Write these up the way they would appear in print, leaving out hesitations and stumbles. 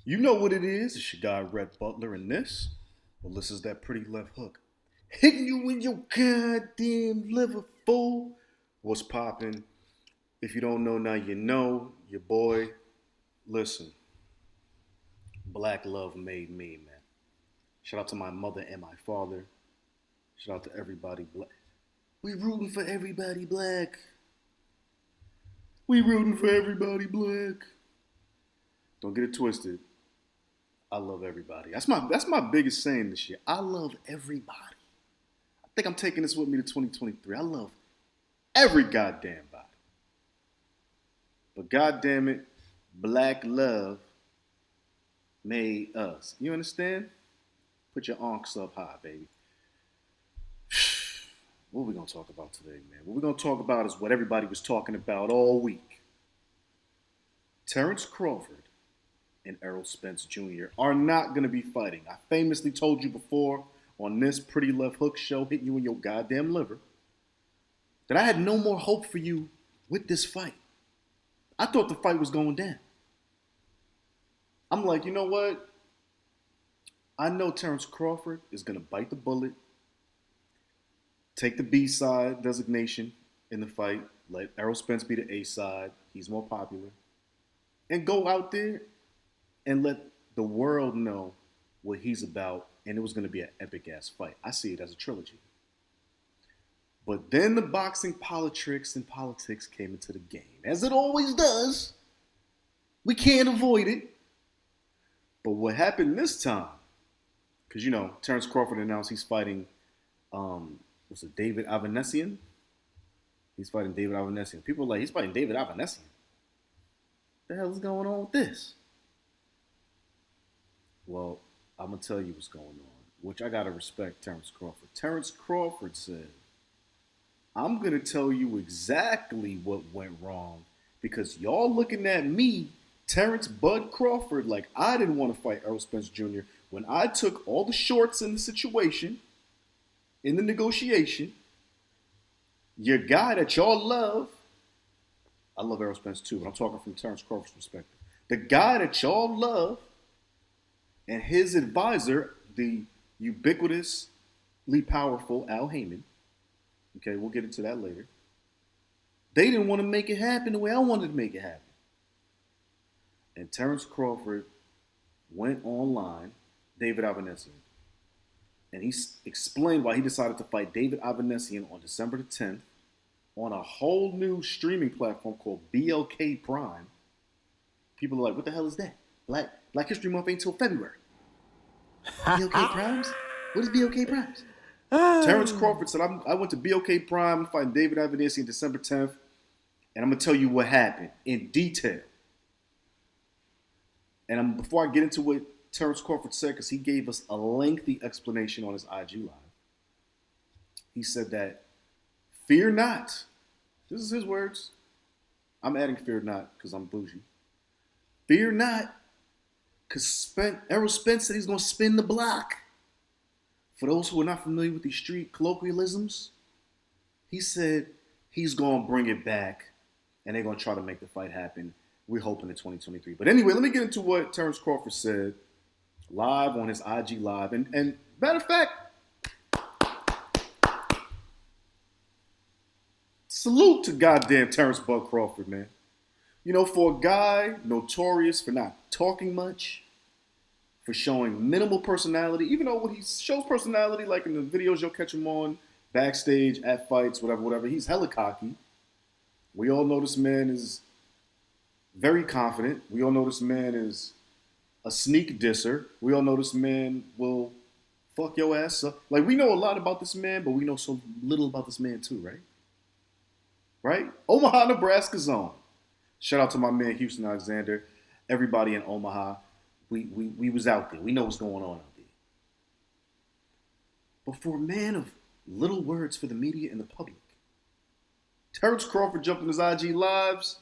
You know what it is. It's your guy, Rhett, Butler, and this is that pretty left hook. Hitting you in your goddamn liver, fool. What's poppin'? If you don't know now, you know. Your boy, listen. Black love made me, man. Shout out to my mother and my father. Shout out to everybody black. We rooting for everybody black. We rooting for everybody black. Don't get it twisted. I love everybody. That's my biggest saying this year. I love everybody. I think I'm taking this with me to 2023. I love every goddamn body. But goddamn it, black love made us. You understand? Put your arms up high, baby. What are we gonna talk about today, man? What we're gonna talk about is what everybody was talking about all week. Terence Crawford and Errol Spence Jr. are not going to be fighting. I famously told you before on this Pretty Left Hook show, hitting you in your goddamn liver, that I had no more hope for you with this fight. I thought the fight was going down. I'm like, you know what? I know Terence Crawford is going to bite the bullet, take the B side designation in the fight, let Errol Spence be the A side. He's more popular. And go out there and let the world know what he's about, and it was going to be an epic-ass fight. I see it as a trilogy. But then the boxing politricks and politics came into the game, as it always does. We can't avoid it. But what happened this time, because, you know, Terence Crawford announced he's fighting, what's it, David Avenesyan? He's fighting David Avenesyan. People are like, he's fighting David Avenesyan. What the hell is going on with this? Well, I'm going to tell you what's going on, which I got to respect Terence Crawford. Terence Crawford said, I'm going to tell you exactly what went wrong because y'all looking at me, Terence Bud Crawford, like I didn't want to fight Errol Spence Jr. when I took all the shorts in the situation, in the negotiation. Your guy that y'all love, I love Errol Spence too, but I'm talking from Terence Crawford's perspective. The guy that y'all love and his advisor, the ubiquitously powerful Al Heyman, okay, we'll get into that later. They didn't want to make it happen the way I wanted to make it happen. And Terence Crawford went online, David Avenesyan, and he explained why he decided to fight David Avenesyan on December the 10th on a whole new streaming platform called BLK Prime. People are like, what the hell is that? Black History Month ain't till February. BLK Primes? What is BLK Primes? Terence Crawford said, I went to BLK Prime fighting David Avenesyan December 10th, and I'm going to tell you what happened in detail. And before I get into what Terence Crawford said, because he gave us a lengthy explanation on his IG Live, he said that, fear not. This is his words. I'm adding fear not because I'm bougie. Fear not, because Errol Spence said he's going to spin the block. For those who are not familiar with these street colloquialisms, he said he's going to bring it back, and they're going to try to make the fight happen. We're hoping in 2023. But anyway, let me get into what Terence Crawford said live on his IG Live. And matter of fact, salute to goddamn Terence Bud Crawford, man. You know, for a guy notorious for not talking much, for showing minimal personality, even though when he shows personality, like in the videos you'll catch him on, backstage, at fights, whatever, he's hella cocky. We all know this man is very confident. We all know this man is a sneak disser. We all know this man will fuck your ass up. Like, we know a lot about this man, but we know so little about this man too, right? Right? Omaha, Nebraska's on. Shout out to my man Houston Alexander. Everybody in Omaha. We was out there. We know what's going on out there. But for a man of little words for the media and the public, Terence Crawford jumped in his IG Lives,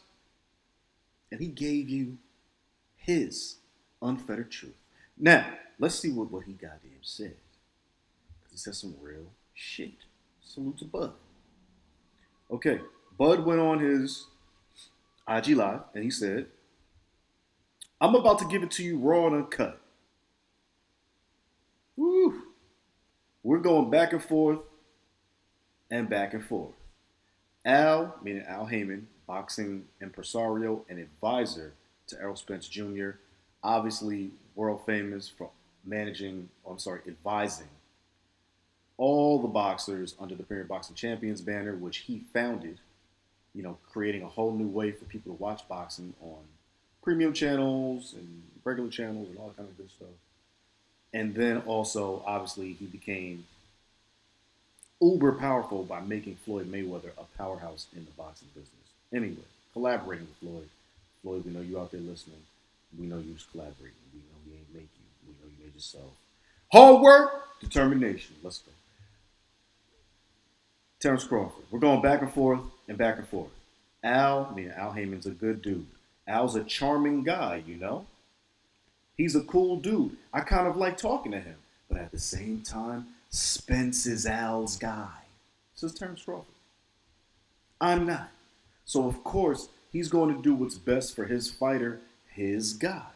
and he gave you his unfettered truth. Now, let's see what he goddamn said. Because he said some real shit. Salute to Bud. Okay, Bud went on his IG Live, and he said, I'm about to give it to you raw and uncut. Woo. We're going back and forth and back and forth. Al, meaning Al Heyman, boxing impresario and advisor to Errol Spence Jr., obviously world famous for advising all the boxers under the Premier Boxing Champions banner, which he founded, creating a whole new way for people to watch boxing on premium channels and regular channels and all that kind of good stuff. And then also, obviously, he became uber powerful by making Floyd Mayweather a powerhouse in the boxing business. Anyway, collaborating with Floyd. Floyd, we know you out there listening. We know you was collaborating. We know we ain't make you. We know you made yourself. Hard work, determination. Let's go. Terence Crawford. We're going back and forth and back and forth. Al Heyman's a good dude. Al's a charming guy, He's a cool dude. I kind of like talking to him. But at the same time, Spence is Al's guy. This is Terence Crawford. I'm not. So, of course, he's going to do what's best for his fighter, his guy.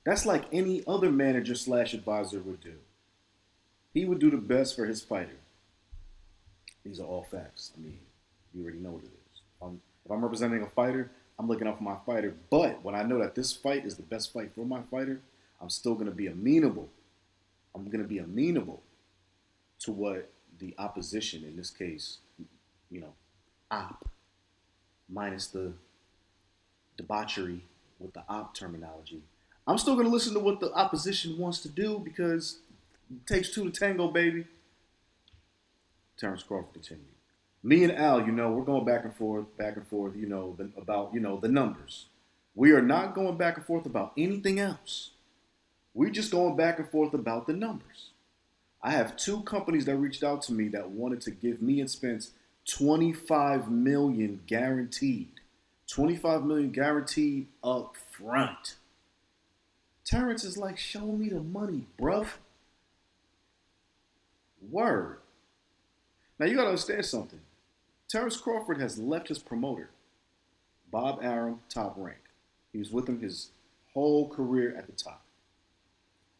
That's like any other manager / advisor would do. He would do the best for his fighter. These are all facts. I mean, you already know what it is. If I'm representing a fighter, I'm looking out for my fighter. But when I know that this fight is the best fight for my fighter, I'm still going to be amenable. I'm going to be amenable to what the opposition, in this case, op, minus the debauchery with the op terminology. I'm still going to listen to what the opposition wants to do because it takes two to tango, baby. Terence Crawford continued. Me and Al, we're going back and forth, about the numbers. We are not going back and forth about anything else. We're just going back and forth about the numbers. I have two companies that reached out to me that wanted to give me and Spence $25 million guaranteed. $25 million guaranteed up front. Terence is like, show me the money, bruv. Word. Now you gotta understand something. Terence Crawford has left his promoter, Bob Arum, Top Rank. He was with him his whole career at the top.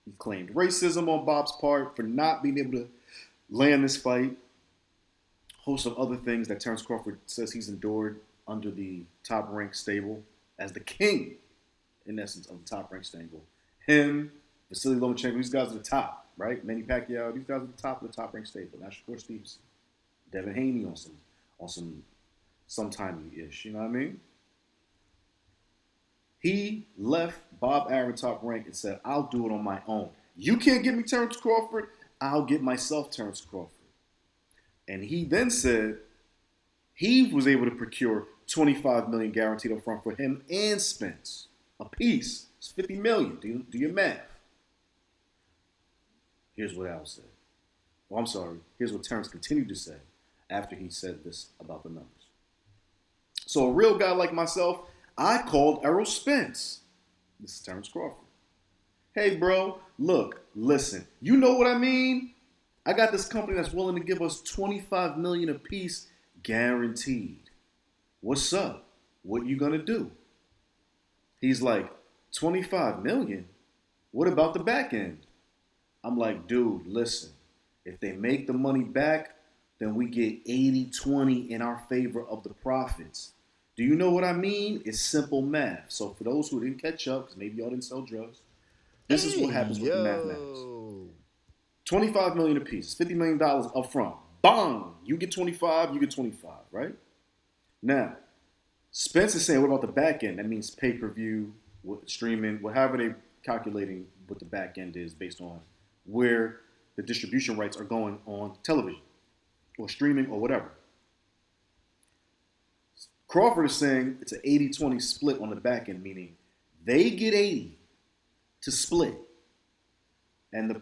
He claimed racism on Bob's part for not being able to land this fight. A host of other things that Terence Crawford says he's endured under the Top Rank stable as the king, in essence, of the Top Rank stable. Him, Vasily Lomachenko, these guys are the top, right? Manny Pacquiao, these guys are the top of the Top Rank stable. Now Shakur Stevenson, Devin Haney on some timey-ish, you know what I mean? He left Bob Arum Top Rank and said, I'll do it on my own. You can't get me Terence Crawford, I'll get myself Terence Crawford. And he then said he was able to procure $25 million guaranteed up front for him and Spence. A piece. It's $50 million. Do your math. Here's what Al said. Here's what Terence continued to say after he said this about the numbers. So a real guy like myself, I called Errol Spence. This is Terence Crawford. Hey, bro, listen, you know what I mean? I got this company that's willing to give us $25 million a piece guaranteed. What's up? What you gonna do? He's like, $25 million? What about the back end? I'm like, dude, listen, if they make the money back, then we get 80-20 in our favor of the profits. Do you know what I mean? It's simple math. So for those who didn't catch up, because maybe y'all didn't sell drugs, this is what happens with the mathematics. $25 million a piece, $50 million up front. Bang! You get 25, you get 25, right? Now, Spence is saying, what about the back end? That means pay-per-view, streaming, whatever they're calculating what the back end is based on where the distribution rights are going on television or streaming or whatever. Crawford is saying it's an 80-20 split on the back end, meaning they get 80 to split, and the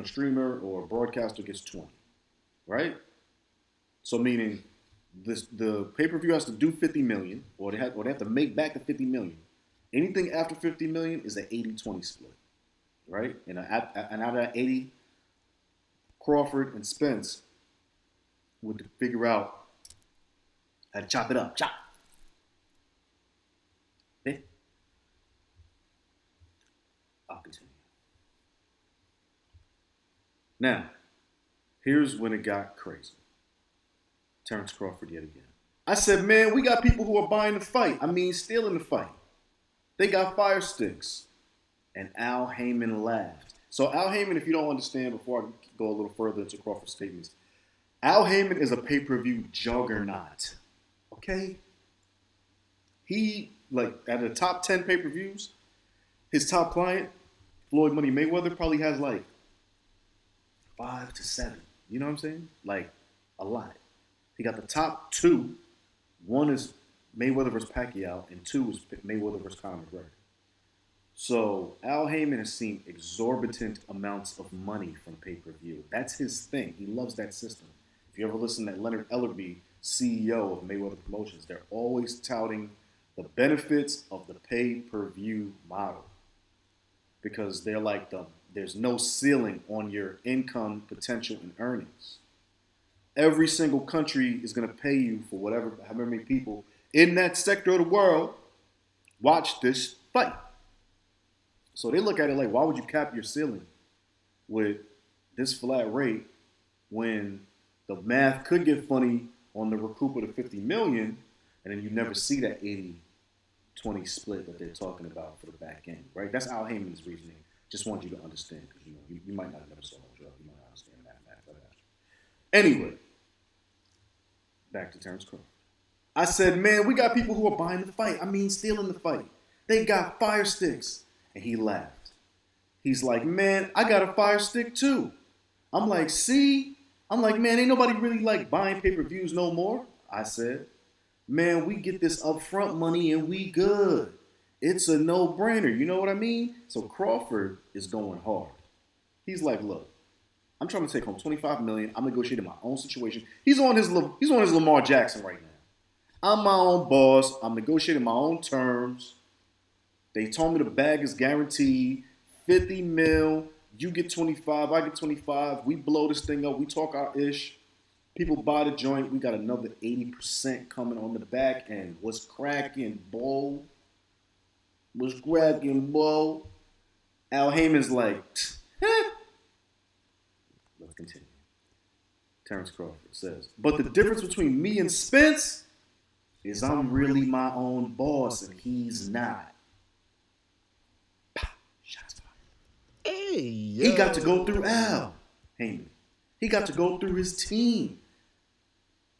streamer or broadcaster gets 20, right? So meaning the pay-per-view has to do 50 million, or they have to make back the 50 million. Anything after 50 million is an 80-20 split, right? And out of that 80, Crawford and Spence would figure out how to chop it up. Chop. Okay? Now, here's when it got crazy. Terence Crawford yet again. I said, man, we got people who are buying the fight. I mean, stealing the fight. They got fire sticks. And Al Heyman laughed. So Al Heyman, if you don't understand, before I go a little further into Crawford's statements, Al Heyman is a pay-per-view juggernaut. Okay? He, like, at the top 10 pay-per-views, his top client, Floyd Money Mayweather, probably has like 5 to 7. You know what I'm saying? Like, a lot. He got the top 2. One is Mayweather versus Pacquiao, and 2 is Mayweather versus Conor McGregor. So Al Heyman has seen exorbitant amounts of money from pay-per-view. That's his thing. He loves that system. If you ever listen to Leonard Ellerbe, CEO of Mayweather Promotions, they're always touting the benefits of the pay-per-view model because they're like there's no ceiling on your income potential and earnings. Every single country is going to pay you for however many people in that sector of the world watch this fight. So they look at it like, why would you cap your ceiling with this flat rate when the math could get funny on the recoup of the 50 million, and then you never see that 80-20 split that they're talking about for the back end, right? That's Al Heyman's reasoning. Just want you to understand, because you might not have never saw the drug, you might not understand that. Anyway, back to Terence Crawford. I said, man, we got people who are buying the fight. I mean, stealing the fight. They got fire sticks. And he laughed. He's like, man, I got a fire stick too. I'm like, see? I'm like, man, ain't nobody really like buying pay-per-views no more. I said, man, we get this upfront money and we good. It's a no-brainer. You know what I mean? So Crawford is going hard. He's like, look, I'm trying to take home $25 million. I'm negotiating my own situation. He's on his Lamar Jackson right now. I'm my own boss. I'm negotiating my own terms. They told me the bag is guaranteed, 50 mil, you get 25, I get 25, we blow this thing up, we talk our ish, people buy the joint, we got another 80% coming on the back end. What's cracking, bo? What's cracking, bo? Al Heyman's like, let's continue. Terence Crawford says, but the difference between me and Spence is I'm really my own boss and he's not. Hey, yo. He got to go through Al Heyman. He got to go through his team.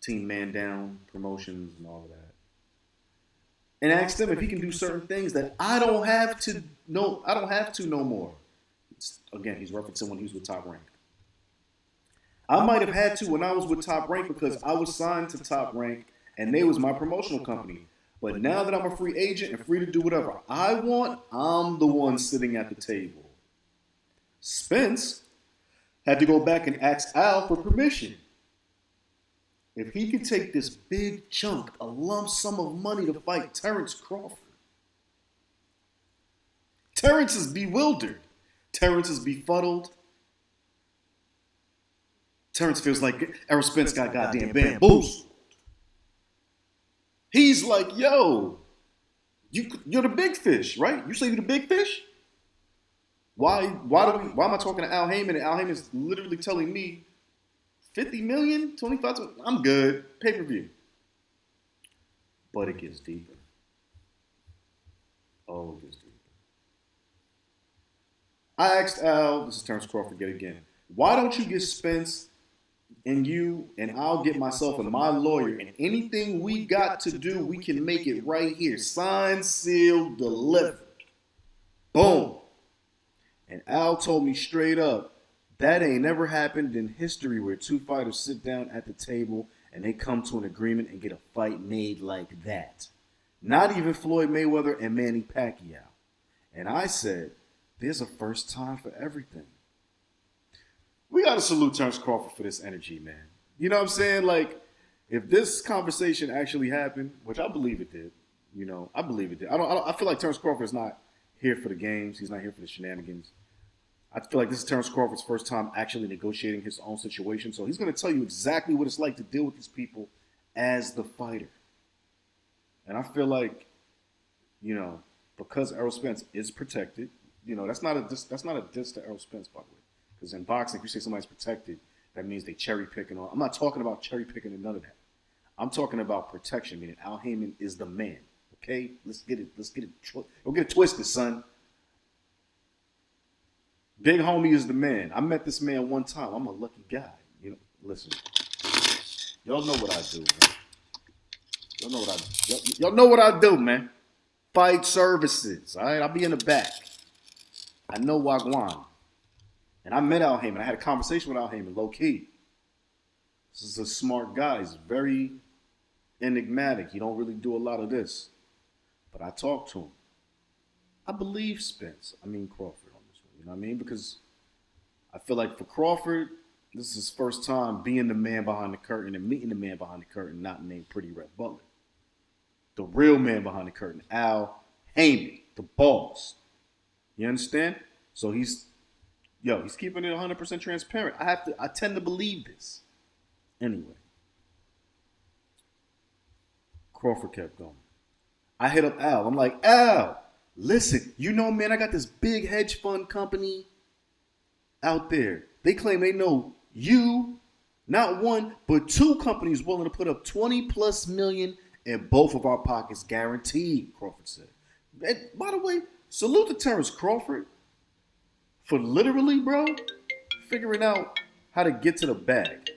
Team Man Down, promotions, and all of that. And asked him if he can do certain things that I don't have to no more. Again, he's referencing when he was with Top Rank. I might have had to when I was with Top Rank because I was signed to Top Rank and they was my promotional company. But now that I'm a free agent and free to do whatever I want, I'm the one sitting at the table. Spence had to go back and ask Al for permission. If he could take this big chunk, a lump sum of money to fight Terence Crawford. Terence is bewildered. Terence is befuddled. Terence feels like Errol Spence got goddamn bamboozled. He's like, yo, you're the big fish, right? You say you're the big fish? Why am I talking to Al Heyman and Al Heyman's literally telling me 50 million, 25, I'm good, pay-per-view. But it gets deeper. Oh, it gets deeper. I asked Al, this is Terence Crawford yet again, why don't you get Spence and you and I'll get myself and my lawyer and anything we got to do, we can make it right here. Signed, sealed, delivered. Boom. And Al told me straight up, that ain't never happened in history where two fighters sit down at the table and they come to an agreement and get a fight made like that. Not even Floyd Mayweather and Manny Pacquiao. And I said, there's a first time for everything. We got to salute Terence Crawford for this energy, man. You know what I'm saying? Like, if this conversation actually happened, which I believe it did, I believe it did. I feel like Terence Crawford is not here for the games. He's not here for the shenanigans. I feel like this is Terence Crawford's first time actually negotiating his own situation. So he's going to tell you exactly what it's like to deal with these people as the fighter. And I feel like, because Errol Spence is protected, that's not a diss to Errol Spence, by the way. Because in boxing, if you say somebody's protected, that means they cherry picking on. I'm not talking about cherry picking and none of that. I'm talking about protection, meaning Al Heyman is the man. Okay, let's get it. Don't get it twisted, son. Big homie is the man. I met this man one time. I'm a lucky guy. You know, listen. Y'all know what I do, man. Y'all know what I do, man. Fight services. All right, I'll be in the back. I know Wagwan. And I met Al Heyman. I had a conversation with Al Heyman, low key. This is a smart guy. He's very enigmatic. He don't really do a lot of this. But I talked to him. I believe Crawford on this one. You know what I mean? Because I feel like for Crawford, this is his first time being the man behind the curtain and meeting the man behind the curtain, not named Pritty Rhett Butler. The real man behind the curtain, Al Heyman, the boss. You understand? So he's keeping it 100% transparent. I tend to believe this. Anyway, Crawford kept going. I hit up Al. I'm like, Al, listen, man, I got this big hedge fund company out there. They claim they know you, not one, but two companies willing to put up 20 plus million in both of our pockets guaranteed, Crawford said. And by the way, salute to Terence Crawford for literally, bro, figuring out how to get to the bag.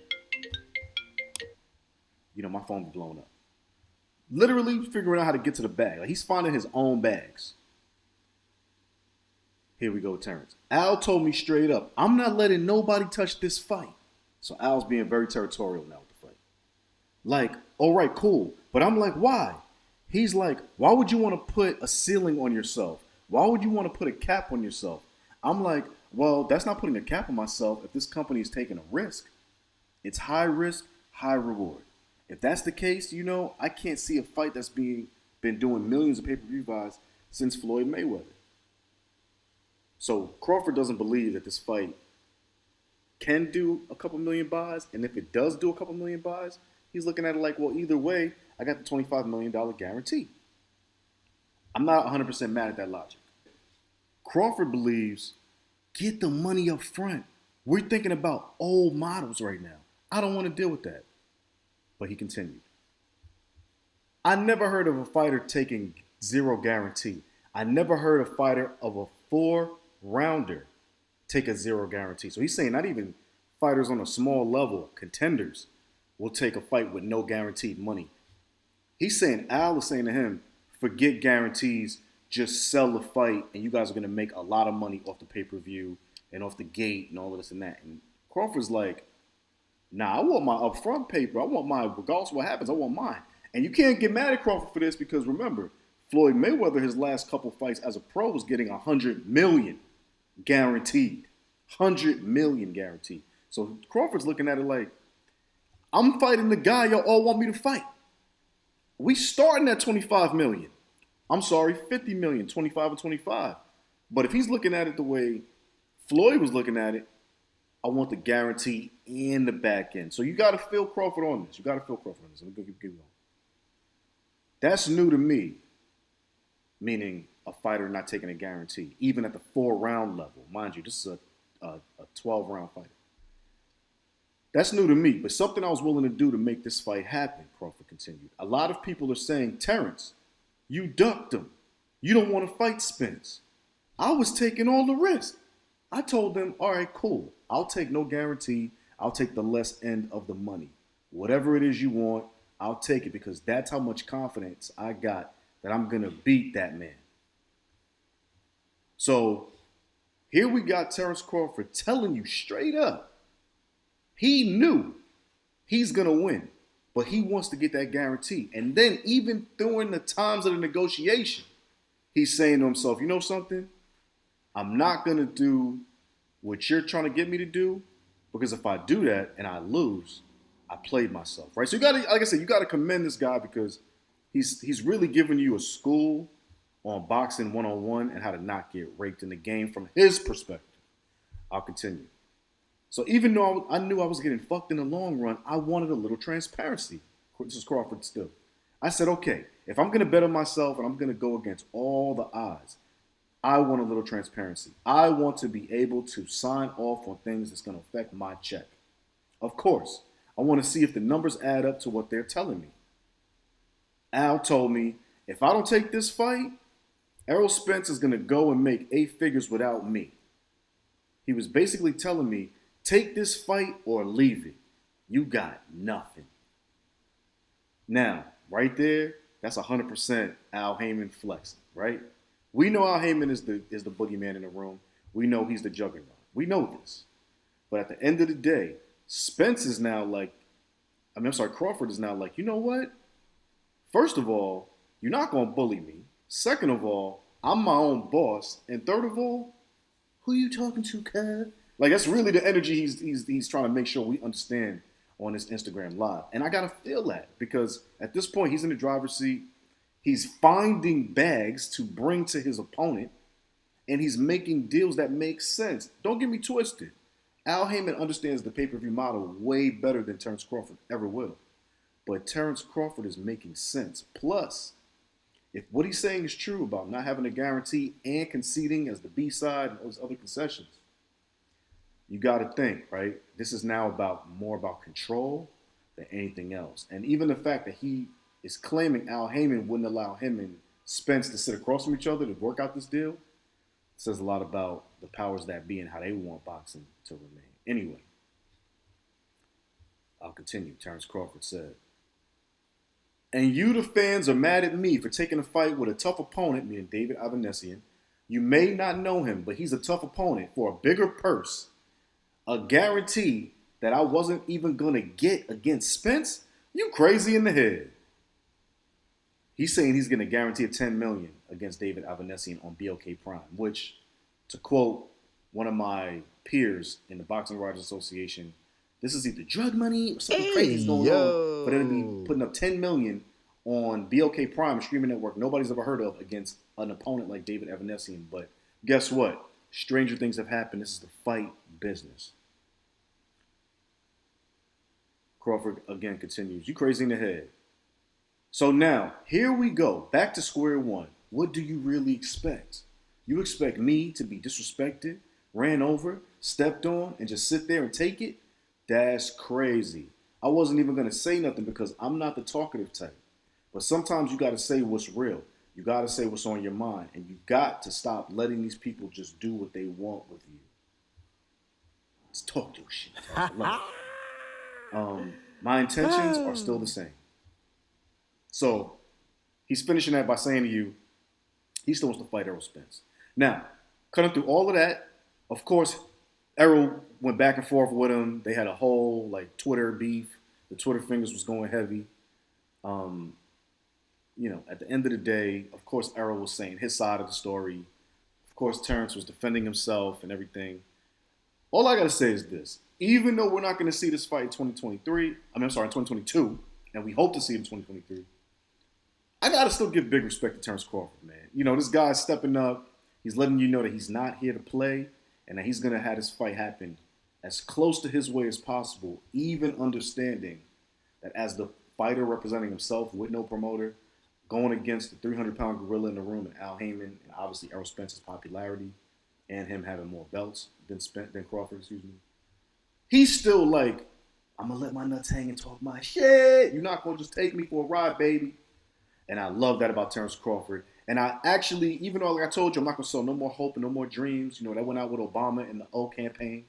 My phone be blowing up. Literally figuring out how to get to the bag. Like, he's finding his own bags. Here we go, Terence. Al told me straight up, I'm not letting nobody touch this fight. So Al's being very territorial now with the fight. Like, all right, cool. But I'm like, why? He's like, why would you want to put a ceiling on yourself? Why would you want to put a cap on yourself? I'm like, well, that's not putting a cap on myself if this company is taking a risk. It's high risk, high reward. If that's the case, I can't see a fight that's been doing millions of pay-per-view buys since Floyd Mayweather. So Crawford doesn't believe that this fight can do a couple million buys. And if it does do a couple million buys, he's looking at it like, well, either way, I got the $25 million guarantee. I'm not 100% mad at that logic. Crawford believes, get the money up front. We're thinking about old models right now. I don't want to deal with that. But he continued. I never heard of a fighter taking zero guarantee. I never heard a fighter of a 4-rounder take a zero guarantee. So he's saying not even fighters on a small level, contenders, will take a fight with no guaranteed money. He's saying, Al is saying to him, forget guarantees, just sell the fight, and you guys are going to make a lot of money off the pay-per-view and off the gate and all of this and that. And Crawford's like, nah, I want my upfront paper. I want my, regardless of what happens, I want mine. And you can't get mad at Crawford for this because remember, Floyd Mayweather, his last couple fights as a pro, was getting $100 million guaranteed. $100 million guaranteed. So Crawford's looking at it like, I'm fighting the guy y'all all want me to fight. We starting at $25 million. I'm sorry, $50 million, 25 and 25. But if he's looking at it the way Floyd was looking at it, I want the guarantee in the back end. So you got to feel Crawford on this. Let me keep going. That's new to me, meaning a fighter not taking a guarantee, even at the 4-round level. Mind you, this is a 12-round fighter. That's new to me, but something I was willing to do to make this fight happen, Crawford continued. A lot of people are saying, Terence, you ducked him. You don't want to fight Spence. I was taking all the risk. I told them, all right, cool. I'll take no guarantee. I'll take the less end of the money. Whatever it is you want, I'll take it because that's how much confidence I got that I'm going to beat that man. So here we got Terence Crawford telling you straight up, he knew he's going to win, but he wants to get that guarantee. And then even during the times of the negotiation, he's saying to himself, you know something? I'm not going to do what you're trying to get me to do because if I do that and I lose, I played myself, right? So you got to, like I said, you got to commend this guy because he's really giving you a school on boxing 101 and how to not get raped in the game from his perspective. I'll continue. So even though I knew I was getting fucked in the long run, I wanted a little transparency. This is Crawford still. I said, okay, if I'm going to bet on myself and I'm going to go against all the odds, I want a little transparency. I want to be able to sign off on things that's going to affect my check. Of course, I want to see if the numbers add up to what they're telling me. Al told me, if I don't take this fight, Errol Spence is going to go and make 8 figures without me. He was basically telling me, take this fight or leave it. You got nothing. Now, right there, that's 100% Al Heyman flexing, right? We know Al Heyman is the boogeyman in the room. We know he's the juggernaut. We know this. But at the end of the day, Spence is now like, Crawford is now like, you know what? First of all, you're not going to bully me. Second of all, I'm my own boss. And third of all, who are you talking to, cuz? Like, that's really the energy he's trying to make sure we understand on this Instagram Live. And I got to feel that because at this point, he's in the driver's seat. He's finding bags to bring to his opponent, and he's making deals that make sense. Don't get me twisted. Al Heyman understands the pay-per-view model way better than Terence Crawford ever will. But Terence Crawford is making sense. Plus, if what he's saying is true about not having a guarantee and conceding as the B-side and those other concessions, you got to think, right? This is now more about control than anything else. And even the fact that he is claiming Al Heyman wouldn't allow him and Spence to sit across from each other to work out this deal says a lot about the powers that be and how they want boxing to remain. Anyway, I'll continue. Terence Crawford said, and you, the fans, are mad at me for taking a fight with a tough opponent, meaning David Avenesyan. You may not know him, but he's a tough opponent for a bigger purse. A guarantee that I wasn't even going to get against Spence? You crazy in the head. He's saying he's going to guarantee a $10 million against David Avenesyan on BLK Prime, which, to quote one of my peers in the Boxing Writers Association, this is either drug money or something crazy is going on. But it'll be putting up $10 million on BLK Prime, a streaming network nobody's ever heard of, against an opponent like David Avenesyan. But guess what? Stranger things have happened. This is the fight business. Crawford again continues. You crazy in the head. So now, here we go. Back to square one. What do you really expect? You expect me to be disrespected, ran over, stepped on, and just sit there and take it? That's crazy. I wasn't even going to say nothing because I'm not the talkative type. But sometimes you got to say what's real. You got to say what's on your mind. And you got to stop letting these people just do what they want with you. Let's talk your shit. My intentions are still the same. So he's finishing that by saying to you, he still wants to fight Errol Spence. Now, cutting through all of that, of course, Errol went back and forth with him. They had a whole Twitter beef. The Twitter fingers was going heavy. At the end of the day, of course, Errol was saying his side of the story. Of course, Terence was defending himself and everything. All I got to say is this. Even though we're not going to see this fight in 2022, and we hope to see it in 2023, I got to still give big respect to Terence Crawford, man. This guy's stepping up. He's letting you know that he's not here to play and that he's going to have this fight happen as close to his way as possible, even understanding that as the fighter representing himself with no promoter, going against the 300-pound gorilla in the room and Al Heyman, and obviously Errol Spence's popularity and him having more belts than Crawford, he's still like, I'm going to let my nuts hang and talk my shit. You're not going to just take me for a ride, baby. And I love that about Terence Crawford. And I actually, even though, like I told you, I'm not going to sell no more hope and no more dreams. That went out with Obama in the O campaign.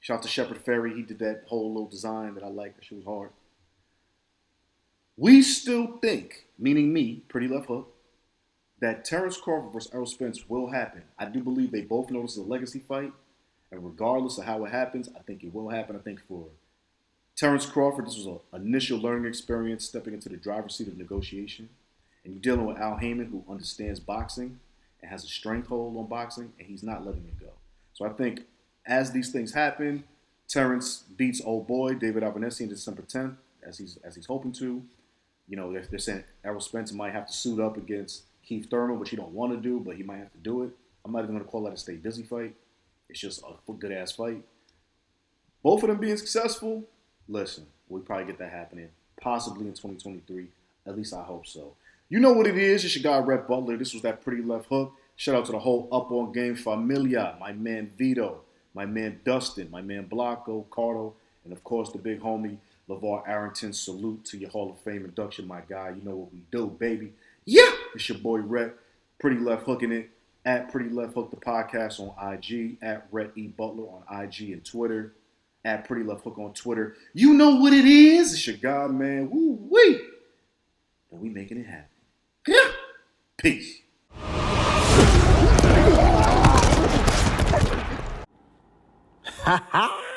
Shout out to Shepard Ferry. He did that whole little design that I liked. That shit was hard. We still think, meaning me, Pretty Left Hook, that Terence Crawford versus Errol Spence will happen. I do believe they both know this is a legacy fight. And regardless of how it happens, I think it will happen. I think for Terence Crawford, this was an initial learning experience, stepping into the driver's seat of negotiation. And you're dealing with Al Heyman, who understands boxing and has a stranglehold on boxing, and he's not letting it go. So I think as these things happen, Terence beats old boy David Avenesyan December 10th, as he's hoping to. They're saying Errol Spence might have to suit up against Keith Thurman, which he don't want to do, but he might have to do it. I'm not even going to call that a stay busy fight. It's just a good-ass fight. Both of them being successful, listen, we'll probably get that happening possibly in 2023. At least I hope so. You know what it is. It's your guy, Rhett Butler. This was that Pretty Left Hook. Shout out to the whole Up On Game Familia, my man Vito, my man Dustin, my man Blanco, Cardo, and of course the big homie LeVar Arrington. Salute to your Hall of Fame induction, my guy. You know what we do, baby. Yeah! It's your boy Rhett, Pretty Left Hooking It, at Pretty Left Hook the podcast on IG, at Rhett E. Butler on IG and Twitter, at Pretty Left Hook on Twitter. You know what it is. It's your God, man. Woo-wee. And we making it happen. Yeah! Peace. Ha ha!